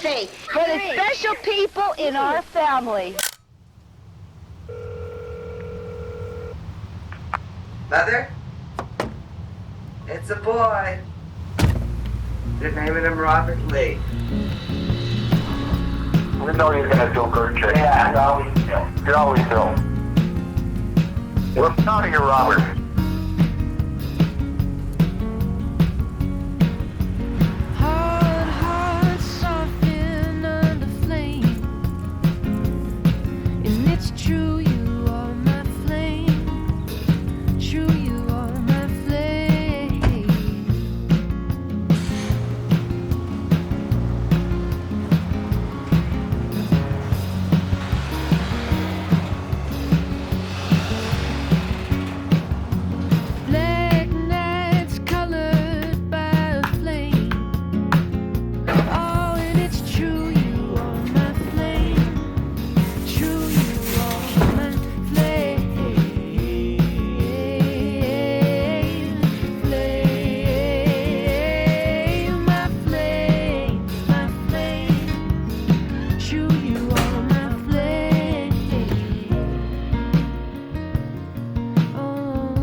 see, for the special people in our family. Mother? It's a boy. They're naming him Robert Lee. We know he's gonna do good, Chick. Yeah, you always do. We're proud of you, Robert. Hard hearts soften under flame, and it's true you are my flame. True you are my flame. Black nights colored by a flame. Oh, and it's true you are my flame. True you are my flame. Flame, my flame, my flame. True you are my flame. Oh,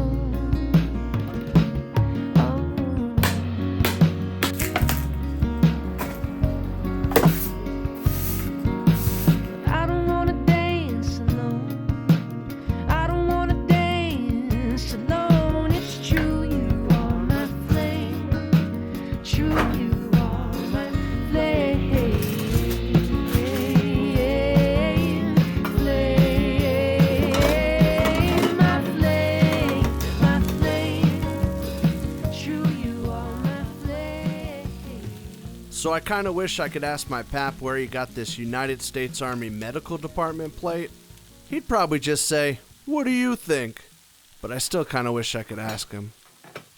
oh. I don't wanna dance alone. I don't wanna dance alone. It's true you are my flame. True you are my flame. Flame, my flame, my flame. True you are my flame. So I kind of wish I could ask my pap where he got this United States Army Medical Department plate. He'd probably just say, "What do you think?" But I still kind of wish I could ask him.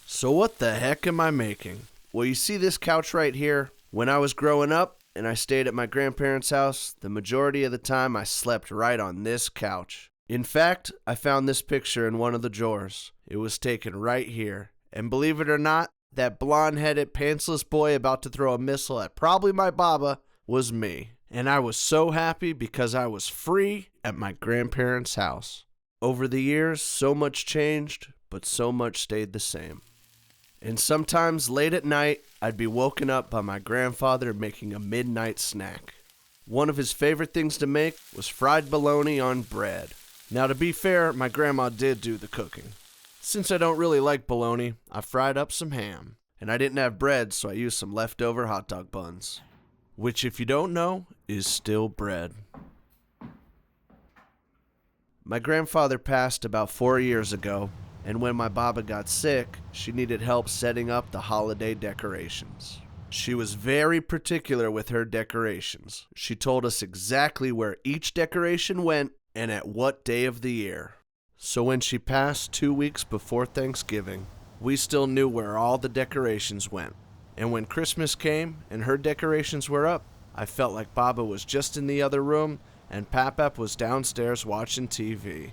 So what the heck am I making? Well, you see this couch right here? When I was growing up and I stayed at my grandparents' house, the majority of the time I slept right on this couch. In fact, I found this picture in one of the drawers. It was taken right here. And believe it or not, that blonde-headed, pantsless boy about to throw a missile at probably my baba was me. And I was so happy because I was free at my grandparents' house. Over the years, so much changed, but so much stayed the same. And sometimes late at night, I'd be woken up by my grandfather making a midnight snack. One of his favorite things to make was fried bologna on bread. Now, to be fair, my grandma did do the cooking. Since I don't really like bologna, I fried up some ham. And I didn't have bread, so I used some leftover hot dog buns. Which, if you don't know, is still bread. My grandfather passed about 4 years ago, and when my baba got sick, she needed help setting up the holiday decorations. She was very particular with her decorations. She told us exactly where each decoration went and at what day of the year. So when she passed 2 weeks before Thanksgiving, we still knew where all the decorations went. And when Christmas came and her decorations were up, I felt like Baba was just in the other room and Papap was downstairs watching TV.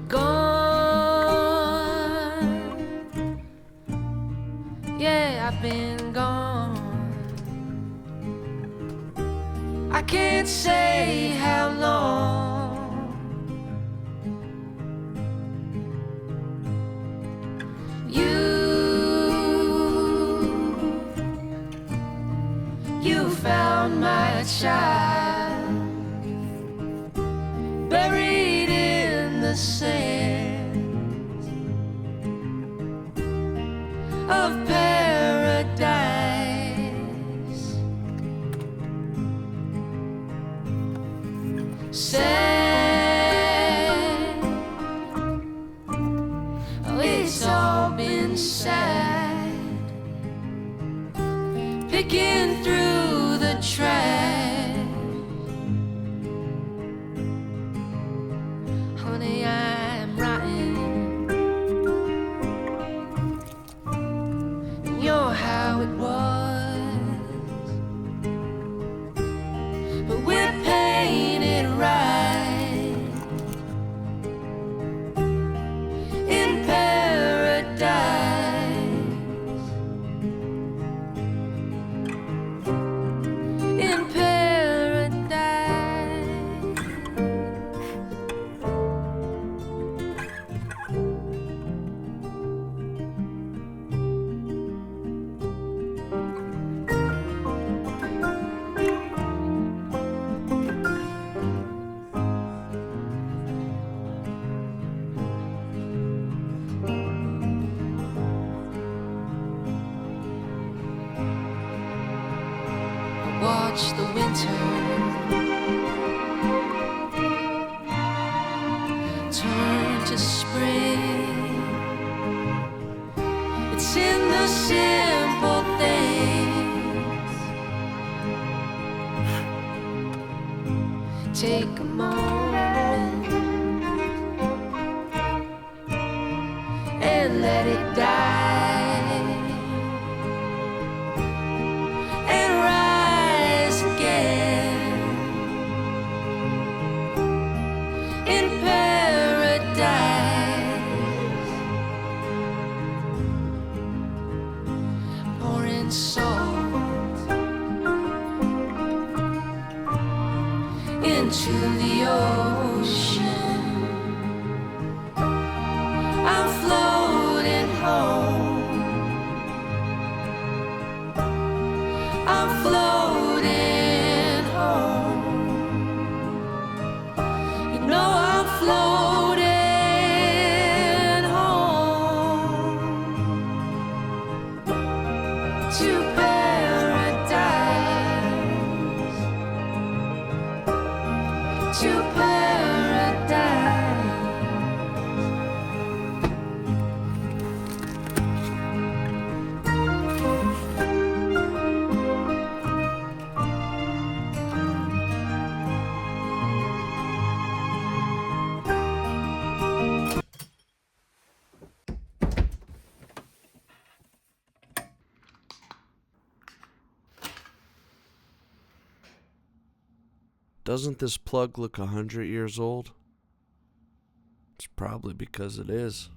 Gone, yeah, I've been gone. I can't say how long. You found my child buried in the sands of paradise. Sad, oh, it's all been sad, picking through the trash. Honey, I'm rotten, and you're how it was, but we're painted turn to spring. It's in the simple things. Take a moment and let it die, and rise again in paradise. Pouring salt into the ocean. I'm floating home. I'm floating home. You know I'm floating home to paradise, to paradise. Doesn't this plug look 100 years old? It's probably because it is.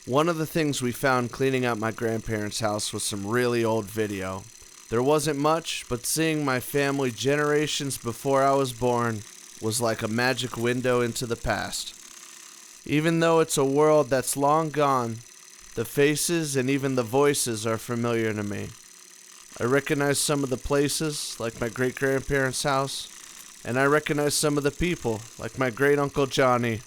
One of the things we found cleaning out my grandparents' house was some really old video. There wasn't much, but seeing my family generations before I was born was like a magic window into the past. Even though it's a world that's long gone, the faces and even the voices are familiar to me. I recognize some of the places, like my great-grandparents' house, and I recognize some of the people, like my great-uncle Johnny.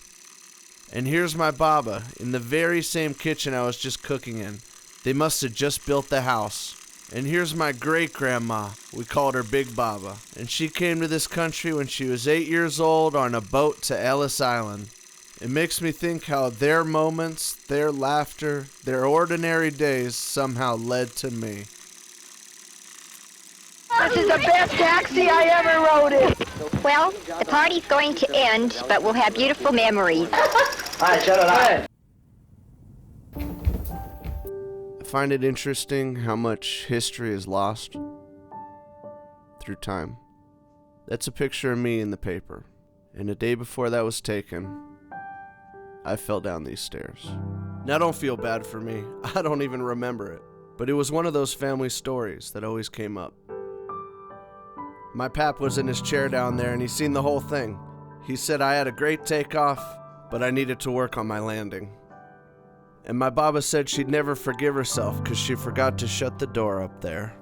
And here's my Baba, in the very same kitchen I was just cooking in. They must have just built the house. And here's my great-grandma, we called her Big Baba, and she came to this country when she was 8 years old on a boat to Ellis Island. It makes me think how their moments, their laughter, their ordinary days somehow led to me. This is the best taxi I ever rode in. Well, the party's going to end, but we'll have beautiful memories. Alright, shut it up. I find it interesting how much history is lost through time. That's a picture of me in the paper, and a day before that was taken, I fell down these stairs. Now don't feel bad for me, I don't even remember it, but it was one of those family stories that always came up. My pap was in his chair down there and he seen the whole thing. He said I had a great takeoff, but I needed to work on my landing. And my Baba said she'd never forgive herself because she forgot to shut the door up there.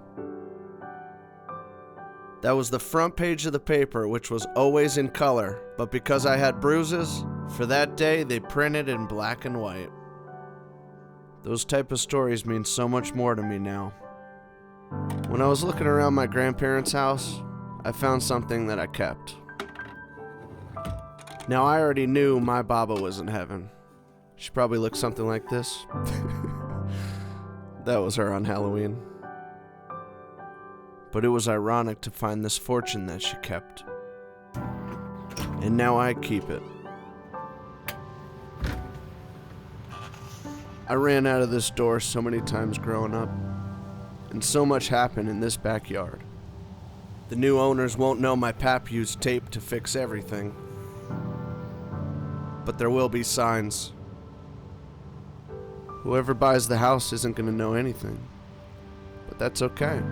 That was the front page of the paper, which was always in color, but because I had bruises, for that day they printed in black and white. Those type of stories mean so much more to me now. When I was looking around my grandparents' house, I found something that I kept. Now I already knew my Baba was in heaven. She probably looked something like this. That was her on Halloween. But it was ironic to find this fortune that she kept. And now I keep it. I ran out of this door so many times growing up, and so much happened in this backyard. The new owners won't know my pap used tape to fix everything. But there will be signs. Whoever buys the house isn't going to know anything. But that's okay,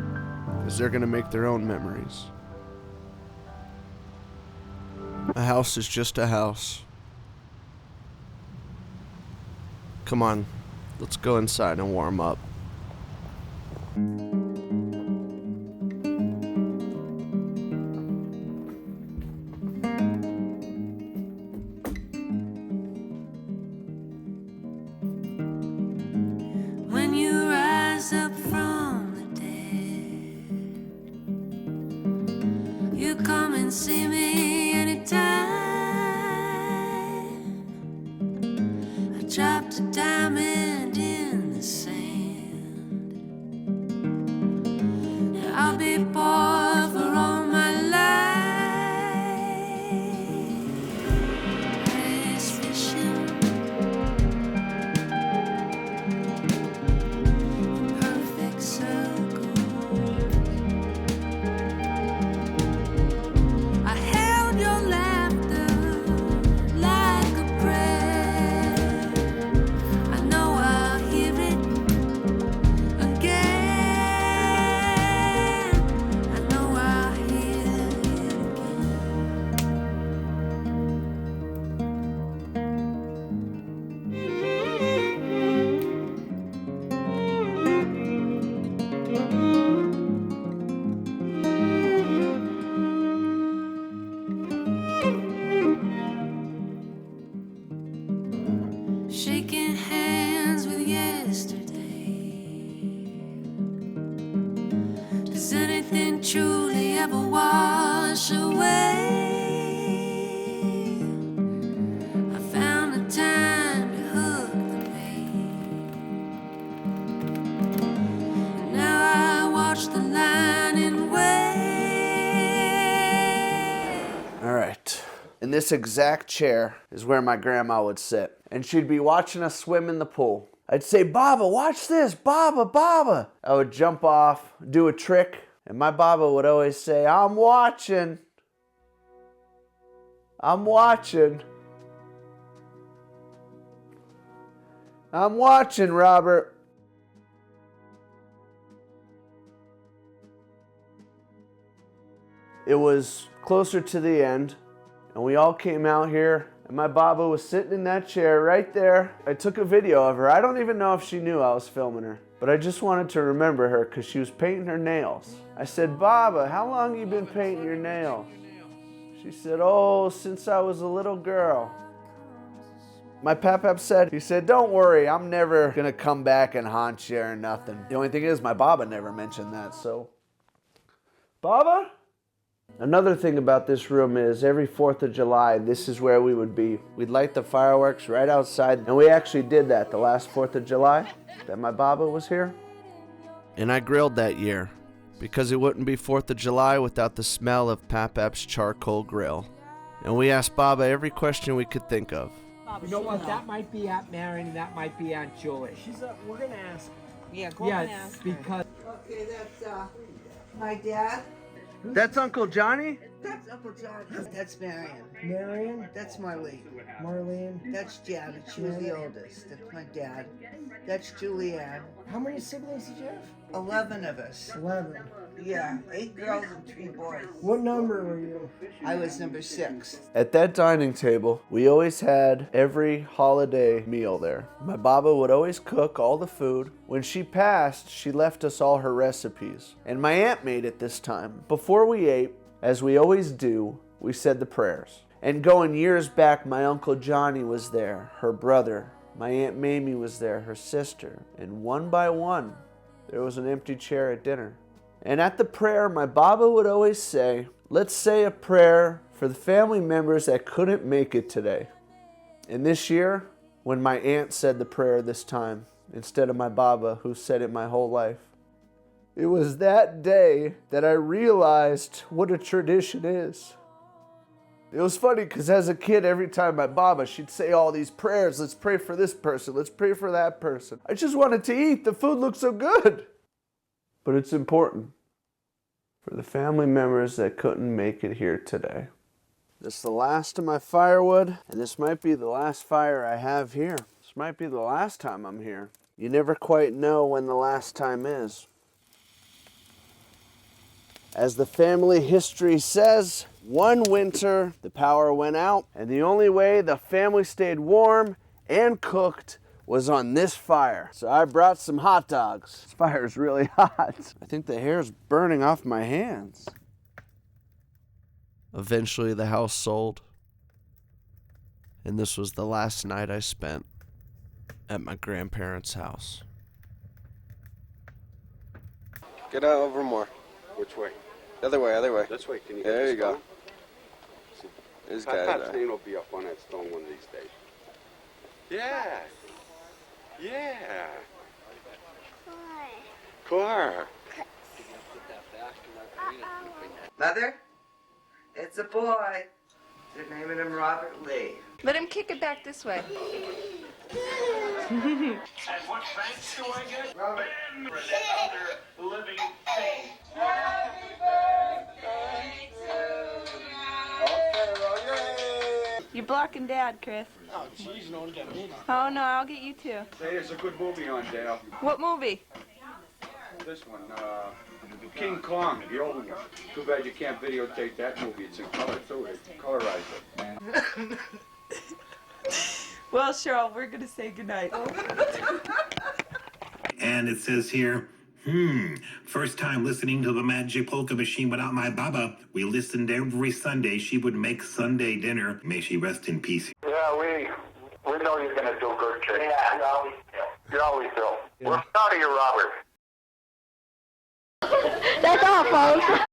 because they're going to make their own memories. A house is just a house. Come on, let's go inside and warm up. When you rise up from and see me anytime. I dropped a diamond in the sand. I'll be poor for all my life. Ice fishing, perfect circles. I held your laughter like a prayer. I know I'll hear it again. I know I'll hear it again. Shaking hands with yesterday. Does anything truly ever wash away? I found the time to hook the bait. And now I watch the line and wait. All right. In this exact chair is where my grandma would sit. And she'd be watching us swim in the pool. I'd say, Baba, watch this. Baba, Baba. I would jump off, do a trick. And my Baba would always say, I'm watching. I'm watching. I'm watching, Robert. It was closer to the end, and we all came out here, and my Baba was sitting in that chair right there. I took a video of her. I don't even know if she knew I was filming her, but I just wanted to remember her because she was painting her nails. I said, Baba, how long you been painting your nails? She said, oh, since I was a little girl. My pap said, he said, don't worry, I'm never gonna come back and haunt you or nothing. The only thing is, my Baba never mentioned that, so. Baba? Another thing about this room is every 4th of July, this is where we would be. We'd light the fireworks right outside, and we actually did that the last 4th of July that my Baba was here. And I grilled that year because it wouldn't be 4th of July without the smell of Pap's charcoal grill. And we asked Baba every question we could think of. You know what? That might be Aunt Marion and that might be Aunt Julie. We're gonna ask. Yeah, go and ask her. Because Okay, that's my dad. That's Uncle Johnny? That's Uncle John. That's Marion. Marion, That's Marlene. Marlene. That's Janet. She was the oldest. That's my dad. That's Julianne. How many siblings did you have? 11 of us. 11. Yeah, 8 girls and 3 boys. What number were you? I was number 6. At that dining table, we always had every holiday meal there. My Baba would always cook all the food. When she passed, she left us all her recipes. And my aunt made it this time. Before we ate, as we always do, we said the prayers. And going years back, my Uncle Johnny was there, her brother. My Aunt Mamie was there, her sister. And one by one, there was an empty chair at dinner. And at the prayer, my Baba would always say, let's say a prayer for the family members that couldn't make it today. And this year, when my aunt said the prayer this time, instead of my Baba, who said it my whole life, it was that day that I realized what a tradition is. It was funny because as a kid, every time my Baba, she'd say all these prayers, let's pray for this person, let's pray for that person. I just wanted to eat, the food looked so good. But it's important for the family members that couldn't make it here today. This is the last of my firewood, and this might be the last fire I have here. This might be the last time I'm here. You never quite know when the last time is. As the family history says, one winter the power went out, and the only way the family stayed warm and cooked was on this fire. So I brought some hot dogs. This fire is really hot. I think the hair's burning off my hands. Eventually the house sold. And this was the last night I spent at my grandparents' house. Get out over more. Which way? The other way, other way. This way. Can you There you go. This That guy. thing will be up on that stone one of these days. Yeah. Yeah. Car. Mother, it's a boy. They're naming him Robert Lee. Let him kick it back this way. And what thanks do I get? Robert. Another living thing. You're blocking Dad, Chris. Oh, jeez, no one got me. Oh, no, I'll get you too. Hey, there's a good movie on, Dale. What movie? This one, King Kong, the old one. Too bad you can't videotape that movie. It's in color, too. They colorized it. Well, Cheryl, we're going to say goodnight. And it says here, first time listening to the Magic Polka Machine without my Baba. We listened every Sunday. She would make Sunday dinner. May she rest in peace. Yeah, we know you're going to do good, kid. Yeah, you always do. You always do. We're proud of you, Robert. That's all, folks.